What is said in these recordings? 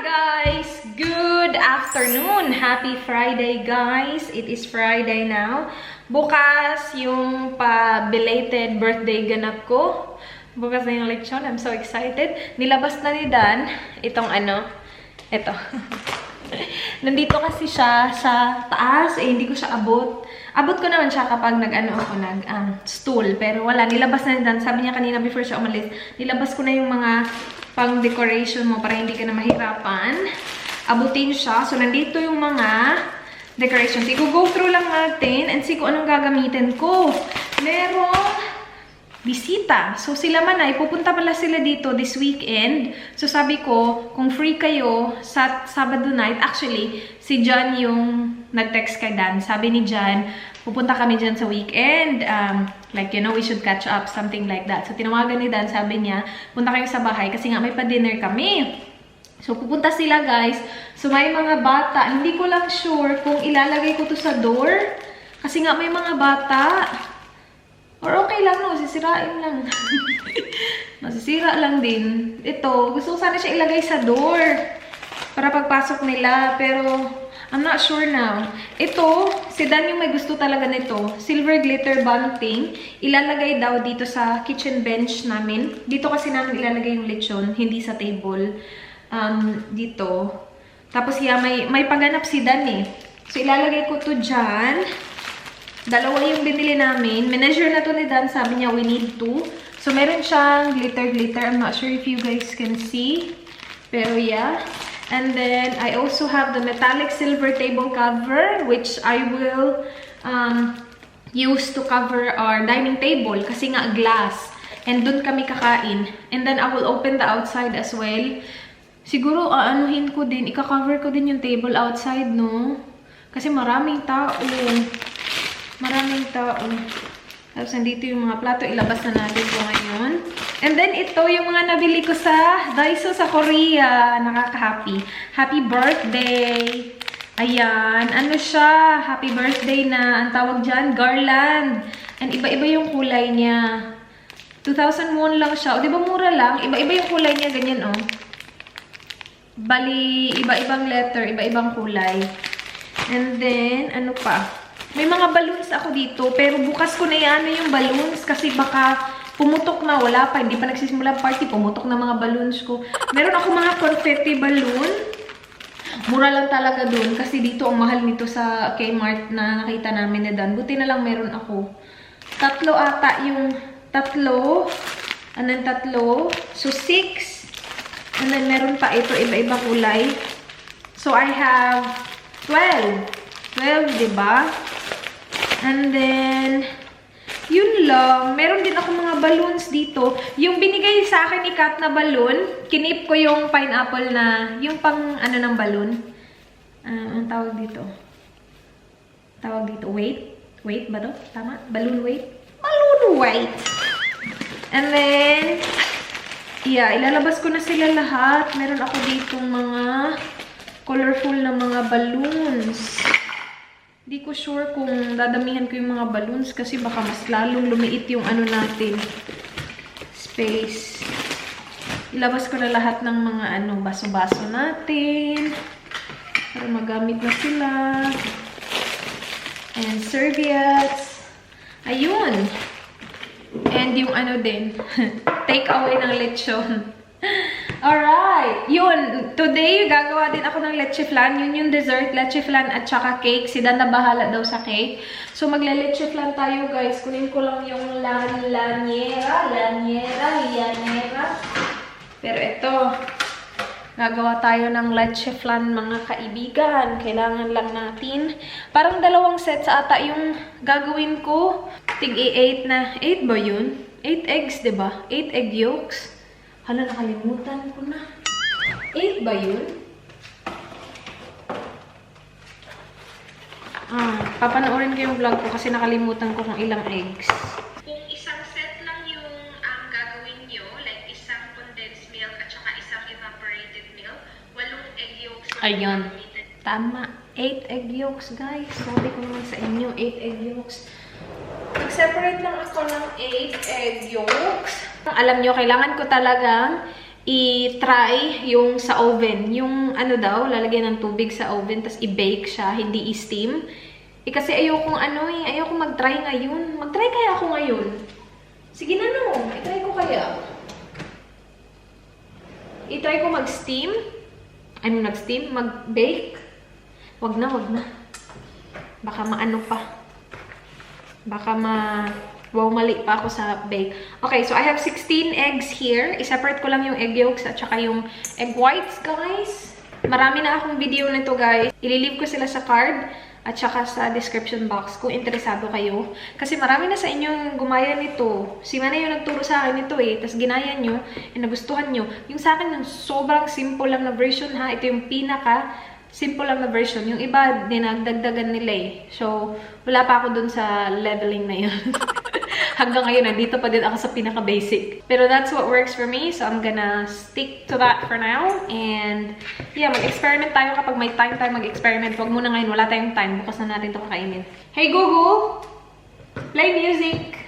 guys! Good afternoon! Happy Friday, guys! It is Friday now. Bukas yung pa-belated birthday ganap ko. Bukas na yung lechon. I'm so excited. Nilabas na ni Dan itong ito. Nandito kasi siya sa taas. Hindi ko siya abot. Abot ko naman siya kapag stool. Pero wala, nilabas na ni Dan. Sabi niya kanina before siya umalis, nilabas ko na yung mga pang decoration mo para hindi ka na mahirapan. Abutin siya. So, nandito yung mga decorations. I-go through lang natin and see kung anong gagamitin ko. Merong bisita. So, sila man ay pupunta pala sila dito this weekend. So, sabi ko, kung free kayo sa Sabado night, actually, si John yung nag-text kay Dan. Sabi ni John, pupunta kami dyan sa weekend. Like, you know, we should catch up, something like that. So, tinawagan ni Dan, sabi niya, punta kayo sa bahay kasi nga may pa-dinner kami. So, pupunta sila, guys. So, may mga bata. Hindi ko lang sure kung ilalagay ko to sa door. Kasi nga may mga bata. Or okay lang, no? Sisirain lang. Masisira lang din. Ito, gusto ko sana siya ilagay sa door. Para pagpasok nila. Pero, I'm not sure now. Ito, si Dan yung may gusto talaga nito. Silver glitter bunting. Ilalagay daw dito sa kitchen bench namin. Dito kasi namin ilalagay yung lechon, hindi sa table. Dito. Tapos may pagganap si Dan eh. So, ilalagay ko to dyan. Dalawa yung binili namin. Measure na to ni Dan. Sabi niya, we need 2. So, meron siyang glitter. I'm not sure if you guys can see. Pero yeah. And then, I also have the metallic silver table cover, which I will use to cover our dining table. Kasi nga, glass. And dun kami kakain. And then, I will open the outside as well. Siguro, aanuhin ko din. Ika-cover ko din yung table outside, no? Kasi maraming tao. Maraming tao. Tapos, nandito yung mga plato. Ilabas na natin ko ngayon. And then, ito yung mga nabili ko sa Daiso sa Korea. Nakaka-happy. Happy birthday! Ayan. Ano siya? Happy birthday na. Ang tawag dyan, garland. And iba-iba yung kulay niya. 2,000 won lang siya. O, di ba mura lang? Iba-iba yung kulay niya. Ganyan, oh. Bali, iba-ibang letter, iba-ibang kulay. And then, ano pa? May mga balloons ako dito. Pero bukas ko na yan yung balloons. Kasi baka pumutok na, wala pa, hindi pa nagsisimula party, pumutok na mga balloons ko. Meron ako mga confetti balloon. Mura lang talaga dun, kasi dito ang mahal nito sa Kmart na nakita namin na Dan. Buti na lang meron ako. 3 ata yung 3. And then 3. So, 6. And then meron pa ito, iba-iba kulay. So, I have 12. 12, diba? And then yun lang. Meron din ako mga balloons dito. Yung binigay sa akin ni Kat na balloon, kinip ko yung pineapple na, yung pang ng balloon. Ang tawag dito? Tawag dito, weight? Weight ba to? Tama? Balloon weight? Balloon weight! And then, yeah, ilalabas ko na sila lahat. Meron ako ditong mga colorful na mga balloons. Hindi ko sure kung dadamihan ko yung mga balloons kasi baka mas lalong lumiit yung natin. Space. Ilabas ko na lahat ng mga baso-baso natin. Para magamit na sila. And serviettes. Ayun. And yung din. Take away ng lechon. Alright. Yun. Today, gagawa din ako ng leche flan. Yun yung dessert, leche flan at saka cake. Si Dan na bahala daw sa cake. So, magle-leche flan tayo, guys. Kunin ko lang yung lanyera. Pero ito, gagawa tayo ng leche flan, mga kaibigan. Kailangan lang natin. Parang 2 sets ata yung gagawin ko. Tig-8 na. 8 ba yun? 8 eggs, diba? 8 egg yolks. Hala, nakalimutan ko na. 8 ba yun? Papanoorin ko yung vlog ko kasi nakalimutan ko kung ilang eggs. Kung isang set lang yung gagawin nyo, like isang condensed milk at saka isang evaporated milk, 8 egg yolks. Ayun. Tama. 8 egg yolks, guys. Sabi ko naman sa inyo, 8 egg yolks. Mag-separate lang ako ng 8 egg yolks. Alam nyo, kailangan ko talagang i-try yung sa oven. Yung ano daw, lalagyan ng tubig sa oven, tapos i-bake siya, hindi i-steam. Kasi ayokong ayokong mag-try ngayon. Mag-try kaya ako ngayon? Sige na no, i-try ko kaya. I-try ko mag-steam. Mag-steam? Mag-bake? Wag na, wag na. Baka maano pa. Baka wow, mali pa ako sa bake. Okay, so I have 16 eggs here. I-separate ko lang yung egg yolks at saka yung egg whites, guys. Marami na akong video nito, guys. Ililive ko sila sa card at saka sa description box kung interesado kayo. Kasi marami na sa inyong gumaya nito. Si Mana yung nagturo sa akin nito eh. Tapos ginaya nyo, nagustuhan nyo. Yung sa akin, yung sobrang simple lang na version ha. Ito yung pinaka simple lang na version. Yung iba, dinagdagdagan nila eh. So, wala pa ako dun sa leveling na yun. Hanggang ngayon, nandito pa din ako sa pinaka-basic. Pero that's what works for me. So, I'm gonna stick to that for now. And, yeah, mag-experiment tayo kapag may time tayo mag-experiment. Huwag muna ngayon, wala tayong time. Bukas na natin ito kakainin. Hey, Google! Play music!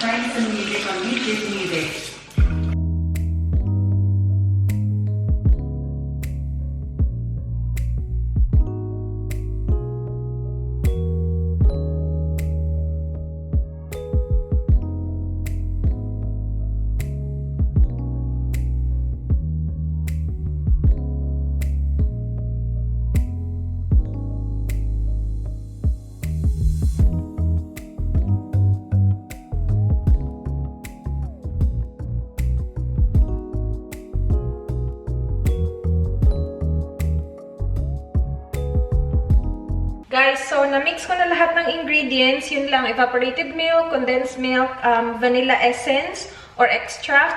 Find some music on YouTube Music. Guys, so na-mix ko na lahat ng ingredients. Yun lang, evaporated milk, condensed milk, vanilla essence or extract,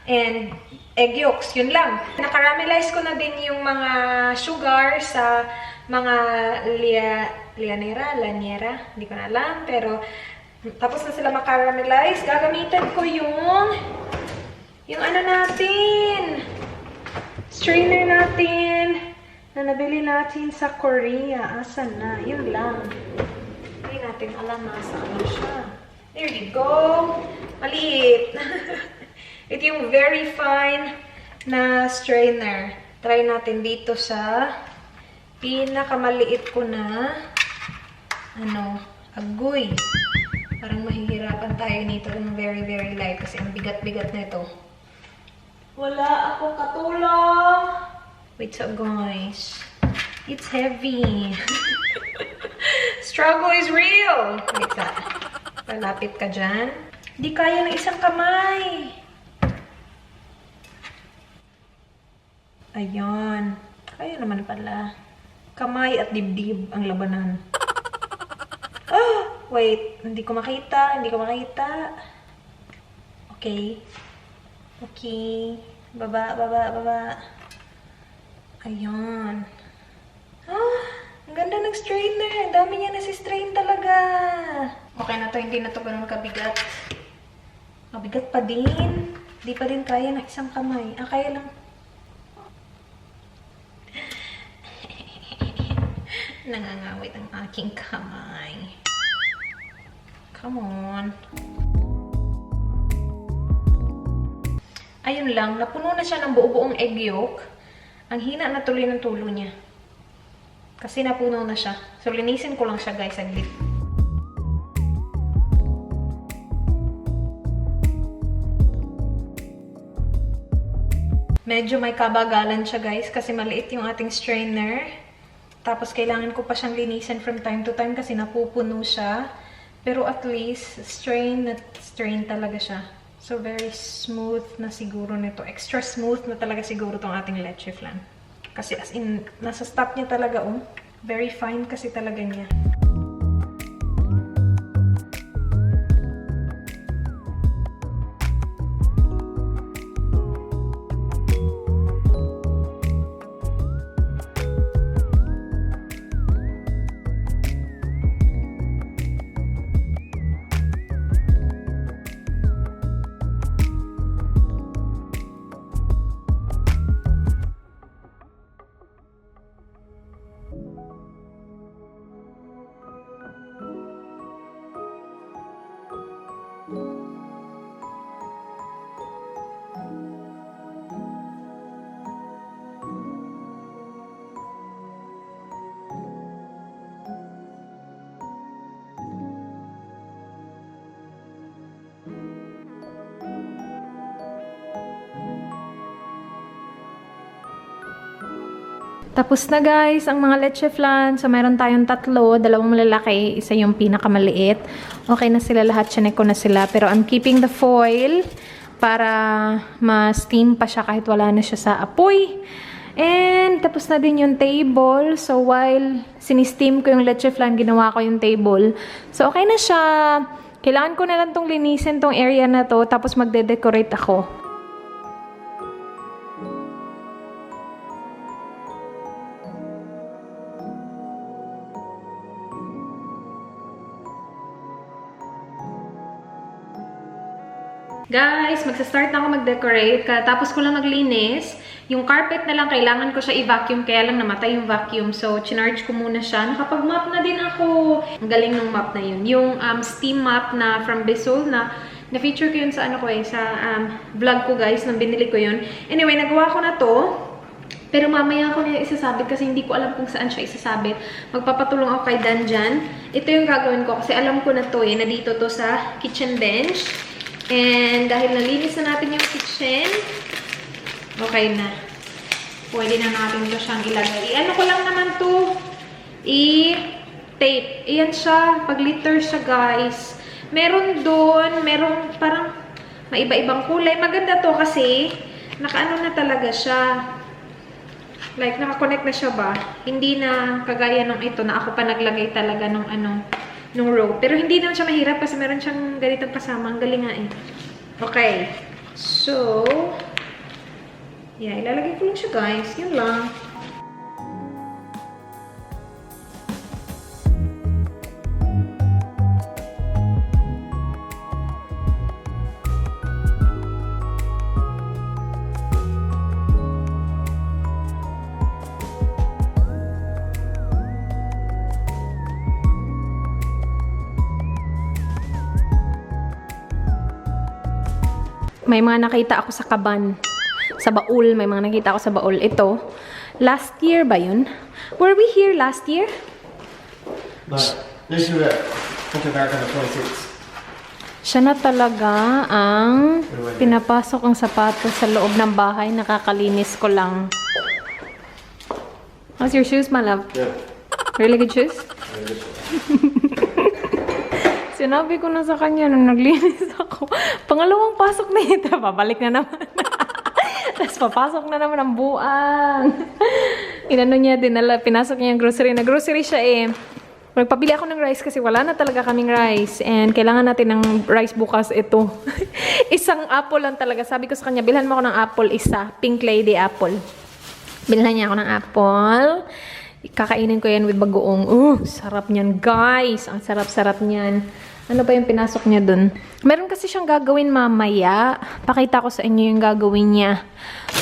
and egg yolks. Yun lang. Nakaramelize ko na din yung mga sugar sa mga laniera, hindi ko na alam. Pero, tapos na sila makaramelize. Gagamitan ko yung ano natin, strainer natin, na nabili natin sa Korea. Asan na? Yun lang. Hindi natin alam nasaan na siya. There you go. Maliit. Ito yung very fine na strainer. Try natin dito sa pinakamaliit ko na agoy. Parang mahihirapan tayo nito ng very, very light kasi ang bigat-bigat na ito. Wala akong katulong. Wait, so guys, it's heavy. Struggle is real. Wait, palapit ka dyan. Di kaya ng isang kamay. Ayan. Kaya naman pala. Kamay at dibdib ang labanan. Oh, wait, hindi ko makita. Okay. Okay. Baba. Ayan. Ang ganda ng strainer. Ang dami niya nasi-strain talaga. Okay na to. Hindi na to ganun kabigat. Mabigat pa din. Hindi pa din kaya ng isang kamay. Kaya lang. Nangangawit ang aking kamay. Come on. Ayun lang. Napuno na siya ng buo-buong egg yolk. Ang hina na tuloy ng tulo niya. Kasi napuno na siya. So, linisin ko lang siya, guys, saglit. Medyo may kabagalan siya, guys, kasi maliit yung ating strainer. Tapos, kailangan ko pa siyang linisin from time to time kasi napupuno siya. Pero at least, strain talaga siya. So, very smooth na siguro nito. Extra smooth na talaga siguro tong ating leche flan. Kasi as in, nasa stop niya talaga, oh. Very fine kasi talaga niya. Tapos na guys, ang mga leche flan. So, mayroon tayong tatlo. Dalawang malalaki. Isa yung pinakamaliit. Okay na sila lahat. Chinek ko na sila. Pero I'm keeping the foil para ma-steam pa siya kahit wala na siya sa apoy. And tapos na din yung table. So, while sinisteam ko yung leche flan, ginawa ko yung table. So, okay na siya. Kailangan ko na lang tong linisin tong area na to. Tapos magde-decorate ako. Guys, magsa-start na ako mag-decorate. Tapos ko lang maglinis. Yung carpet na lang, kailangan ko siya i-vacuum. Kaya lang namatay yung vacuum. So, chinarge ko muna siya. Nakapag-mop na din ako. Ang galing ng mop na yun. Yung steam mop na from Bissell na-feature ko yun sa sa vlog ko guys. Nang binili ko yun. Anyway, nagawa ko na to. Pero mamaya ko na isasabit kasi hindi ko alam kung saan siya isasabit. Magpapatulong ako kay Dan dyan. Ito yung gagawin ko kasi alam ko na to na dito to sa kitchen bench. And dahil nalinis na natin yung kitchen, okay na. Pwede na natin ito siyang ilagay. Ano ko lang naman to, i-tape. Iyan siya, pag-litter siya guys. Meron doon, meron parang maiba-ibang kulay. Maganda to kasi, nakaano na talaga siya. Like, nakakonect na siya ba? Hindi na kagaya nung ito na ako pa naglagay talaga nung nung row. Pero hindi naman siya mahirap kasi meron siyang ganitong kasama. Ang galing nga eh. Okay. So, yeah, ilalagay ko lang siya guys. Yun lang. May mga nakita ako sa kaban. Sa baul. May mga nakita ako sa baul. Ito. Last year ba yun? Were we here last year? But this year, put it back on the 26th. Siya na talaga ang pinapasok ang sapatos sa loob ng bahay. Nakakalinis ko lang. How's your shoes, my love? Yeah. Really good shoes? Sinabi ko na sa kanya nung naglinis ako. Pangalawang pasok na ito. Babalik na naman. Tapos papasok na naman ang buang. Inano niya, pinasok niya yung grocery. Nag-grocery siya eh. Nagpabili ako ng rice kasi wala na talaga kaming rice. And kailangan natin ng rice bukas ito. Isang apple lang talaga. Sabi ko sa kanya, bilhan mo ako ng apple isa. Pink lady apple. Bilhan niya ako ng apple. Kakainin ko yan with bagoong. Sarap niyan, guys. Ang sarap-sarap niyan. Ano ba yung pinasok niya dun? Meron kasi siyang gagawin mamaya. Pakita ko sa inyo yung gagawin niya.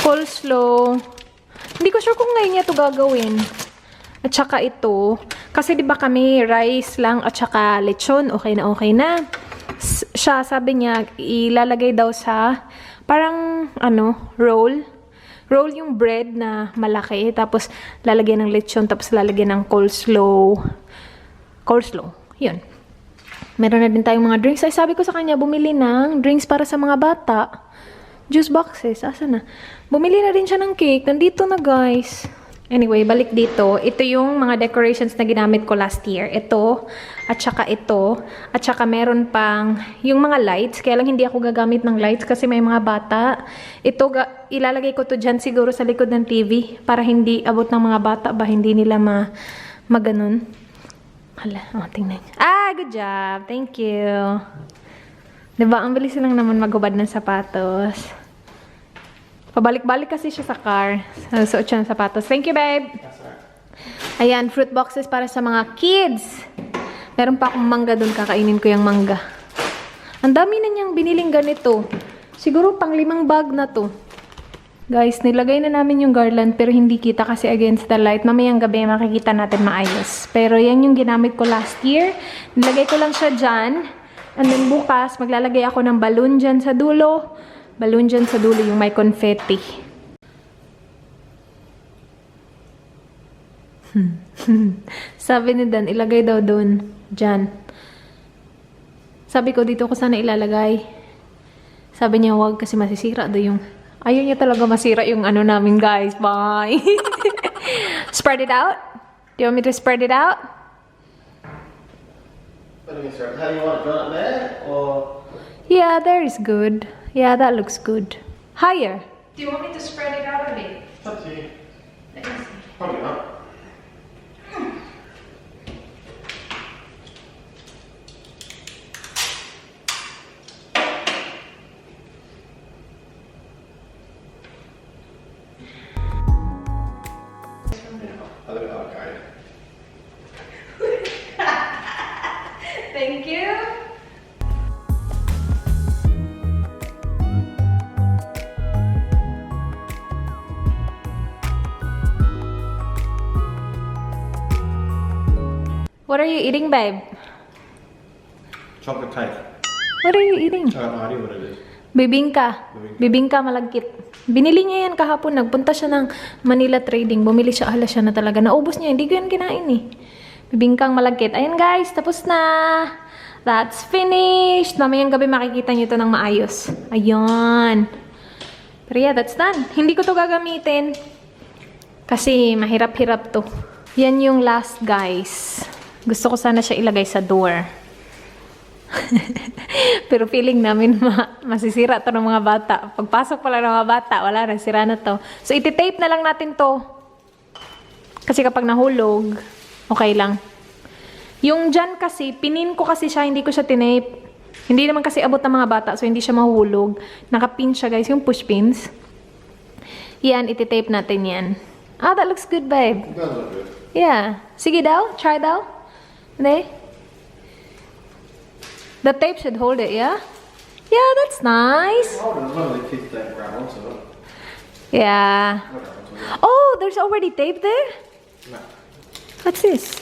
Coleslaw. Hindi ko sure kung ngayon niya ito gagawin. At saka ito. Kasi diba kami rice lang at saka lechon. Okay na okay na. Siya sabi niya ilalagay daw sa parang roll. Roll yung bread na malaki. Tapos lalagyan ng lechon. Tapos lalagyan ng coleslaw. Coleslaw. Yun. Meron na din tayong mga drinks. Ay, sabi ko sa kanya, bumili ng drinks para sa mga bata. Juice boxes. Asa na? Bumili na din siya ng cake. Nandito na, guys. Anyway, balik dito. Ito yung mga decorations na ginamit ko last year. Ito, at saka ito. At saka meron pang yung mga lights. Kaya lang hindi ako gagamit ng lights kasi may mga bata. Ito, ilalagay ko to dyan siguro sa likod ng TV para hindi abot ng mga bata ba, hindi nila maganon. Hala, tingnan. Good job. Thank you. Diba, ang bilis lang naman maghubad ng sapatos. Pabalik-balik kasi siya sa car. Suot siya ng sapatos. Thank you, babe. Ayan, fruit boxes para sa mga kids. Meron pa akong mangga doon. Kakainin ko yung mangga. Ang dami na niyang biniling ganito. Siguro pang 5 bag na to. Guys, nilagay na namin yung garland pero hindi kita kasi against the light. Mamayang gabi makikita natin maayos. Pero yan yung ginamit ko last year. Nilagay ko lang siya dyan. And then bukas, maglalagay ako ng balloon dyan sa dulo. Balloon dyan sa dulo yung may confetti. Sabi ni Dan, ilagay daw doon. Dyan. Sabi ko, dito ko sana ilalagay. Sabi niya, wag kasi masisira daw yung... Ayaw niya talaga masira yung namin, guys. Bye! Spread it out? Do you want me to spread it out? What do you mean, sir? How do you want it? Done it there? Or. Yeah, there is good. Yeah, that looks good. Higher. Do you want me to spread it out a bit? It's up to you. Let me see. Probably not. A little okay. Thank you. What are you eating, babe? Chocolate cake. What are you eating? I have no idea what it is. Bibingka. Bibingka malagkit. Binili niya yan kahapon. Nagpunta siya ng Manila Trading. Bumili siya. Ahala siya na talaga. Naubos niya. Hindi ko yan kinain eh. Bibingkang malagkit. Ayan guys. Tapos na. That's finished. Mamayang gabi makikita niyo ito ng maayos. Ayan. Pero yeah, that's done. Hindi ko to gagamitin. Kasi mahirap-hirap to. Yan yung last guys. Gusto ko sana siya ilagay sa door. Pero feeling namin masisira to ng mga bata. Pagpasok pala ng mga bata, wala na, sira na to. So, iti-tape na lang natin to. Kasi kapag nahulog, okay lang. Yung dyan kasi, pinin ko kasi siya, hindi ko siya tinape. Hindi naman kasi abot ng mga bata, so hindi siya mahulog. Nakapin siya guys, yung push pins. Yan, iti-tape natin yan. Ah, that looks good, babe. It does look good. Yeah. Sige daw, try daw. Hindi? The tape should hold it, yeah? Yeah, that's nice. Oh, there's one of the kids that grab onto it. Yeah. What happened to it? Oh, there's already tape there? No. What's this?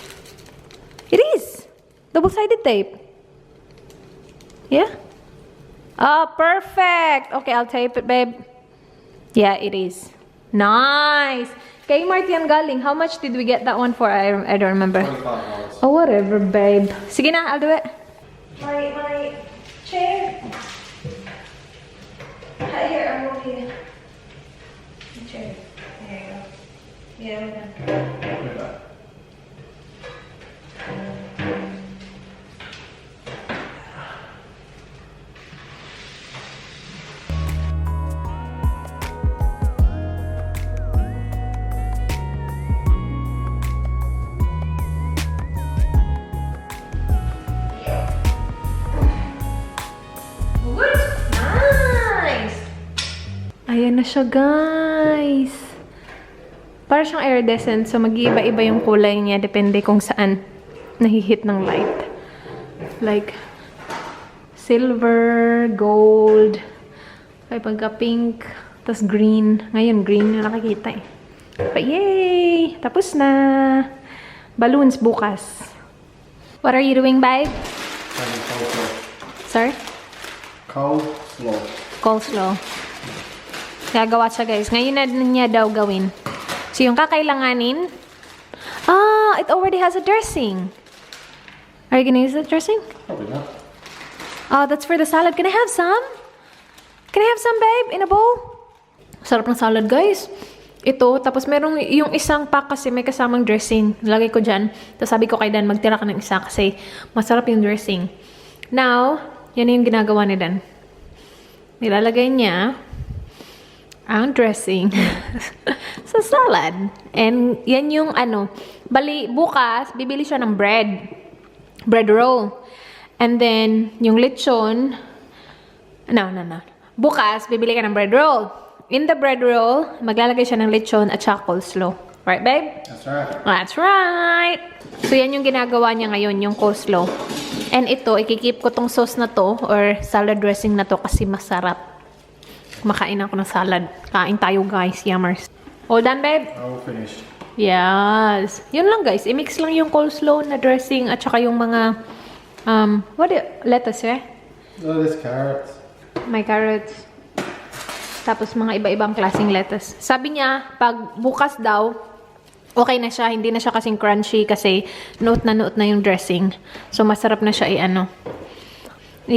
It is. Double-sided tape. Yeah? Oh, perfect. Okay, I'll tape it, babe. Yeah, it is. Nice. Kmart yan galing. How much did we get that one for? I don't remember. $25. Oh, whatever, babe. Sige na, I'll do it. My chair. Here, I'll move here. The chair. There you go. Yeah, we're done. Look at that. Good. Nice. Ayan na siya, guys. Para siyang iridescent, so mag-iiba-iba yung kulay niya depende kung saan nahihit ng light. Like, silver, gold, may pagka-pink, tapos green. Ngayon, green yung nakikita eh. But yay! Tapos na! Balloons bukas. What are you doing, babe? Coleslaw. Sorry? Coleslaw. Coleslaw. Gagawa siya, guys. Ngayon na niya daw gawin. So, yung kakailanganin, it already has a dressing. Are you gonna use the dressing? Probably not. Oh, that's for the salad. Can I have some? Can I have some, babe? In a bowl? Sarap ng salad, guys. Ito, tapos merong yung isang pack kasi may kasamang dressing. Lagay ko dyan. Tapos sabi ko kay Dan, magtira ka ng isa kasi masarap yung dressing. Now, yan yung ginagawa ni Dan. Nilalagay niya ang dressing sa salad. And yan yung bali, bukas, bibili siya ng bread roll. And then, yung lechon, no. Bukas, bibili ka ng bread roll. In the bread roll, maglalagay siya ng lechon at saka coleslaw. Right, babe? That's right. That's right! So, yan yung ginagawa niya ngayon, yung coleslaw. And ito, ikikip ko tong sauce na to, or salad dressing na to, kasi masarap. Kumakain ako ng salad. Kain tayo, guys. Yummers. All done, babe? All finished. Yes. Yun lang, guys. I-mix lang yung coleslaw na dressing at saka yung mga, lettuce, eh? Oh, there's carrots. May carrots. Tapos mga iba-ibang klaseng lettuce. Sabi niya, pag bukas daw, okay na siya. Hindi na siya kasing crunchy kasi note na yung dressing. So, masarap na siya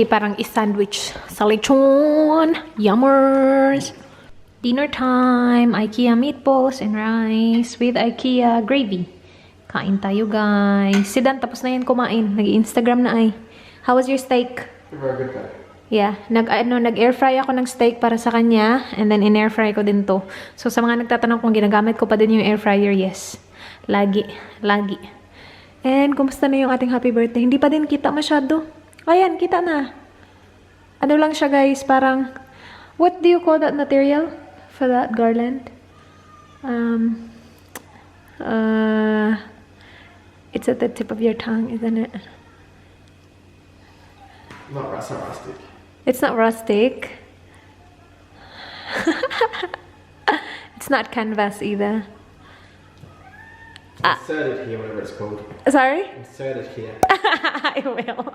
parang i-sandwich sa lechon. Yummers! Dinner time! IKEA meatballs and rice with IKEA gravy. Kain tayo, guys. Si Dan, tapos na yan kumain. Nag-Instagram na ay. How was your steak? Very good guy. Yeah, nag-air fry ako ng steak para sa kanya and then in-air fry ko din to. So sa mga nagtatanong kung ginagamit ko pa din yung air fryer, yes. Lagi. And kumusta na yung ating happy birthday? Hindi pa din kita masyado. Ayan, kita na. Ano lang siya, guys, parang what do you call that material for that garland? It's at the tip of your tongue, isn't it? Not rustic. It's not rustic. It's not canvas either. Insert it here, whatever it's called. Sorry? Insert it here. I will.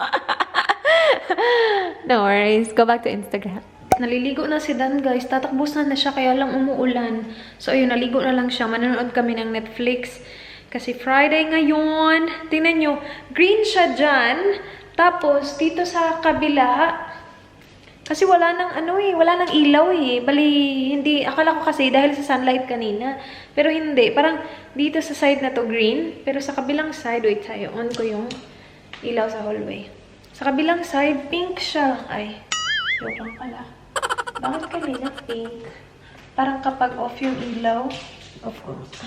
No worries. Go back to Instagram. Naliligo na si Dan, guys. Tatakbusan na siya, kaya lang umuulan. So, ayun, naligo na lang siya. Manonood kami ng Netflix. Kasi Friday ngayon. Tingnan nyo, green siya dyan. Tapos, dito sa kabila, kasi wala nang wala nang ilaw eh. Bali, hindi, akala ko kasi dahil sa sunlight kanina. Pero hindi, parang dito sa side na to green. Pero sa kabilang side, wait tayo, on ko yung ilaw sa hallway. Sa kabilang side, pink siya. Ay, joke lang pala. Bakit kanina pink? Parang kapag off yung ilaw, of course.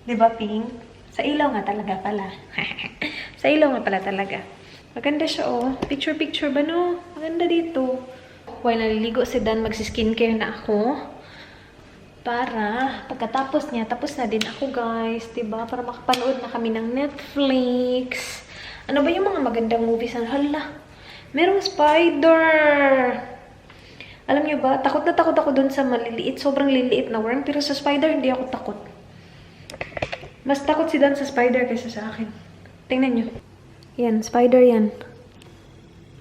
Diba pink? Sa ilaw nga talaga pala. Sa ilaw nga pala talaga. Maganda siya, oh. Picture-picture ba, no? Maganda dito. While naliligo si Dan, magsi-skincare na ako. Para, pagkatapos niya, tapos na din ako, guys. Diba? Para makapanood na kami ng Netflix. Ano ba yung mga magandang movies? Hala, merong spider! Alam niyo ba, takot na takot ako dun sa maliliit. Sobrang liliit na worm. Pero sa spider, hindi ako takot. Mas takot si Dan sa spider kaysa sa akin. Tingnan niyo. Yan, spider yan.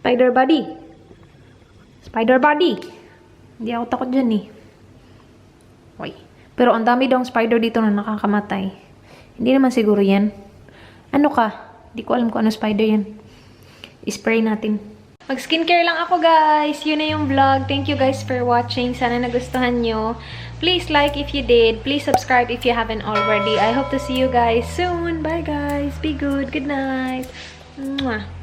Spider body. Spider body. Hindi ako takot dyan eh. Uy. Pero ang dami daw spider dito na nakakamatay. Hindi naman siguro yan. Ano ka? Hindi ko alam kung ano spider yan. I-spray natin. Mag-skincare lang ako, guys. Yun na yung vlog. Thank you guys for watching. Sana nagustuhan nyo. Please like if you did. Please subscribe if you haven't already. I hope to see you guys soon. Bye, guys. Be good. Good night. Mwah.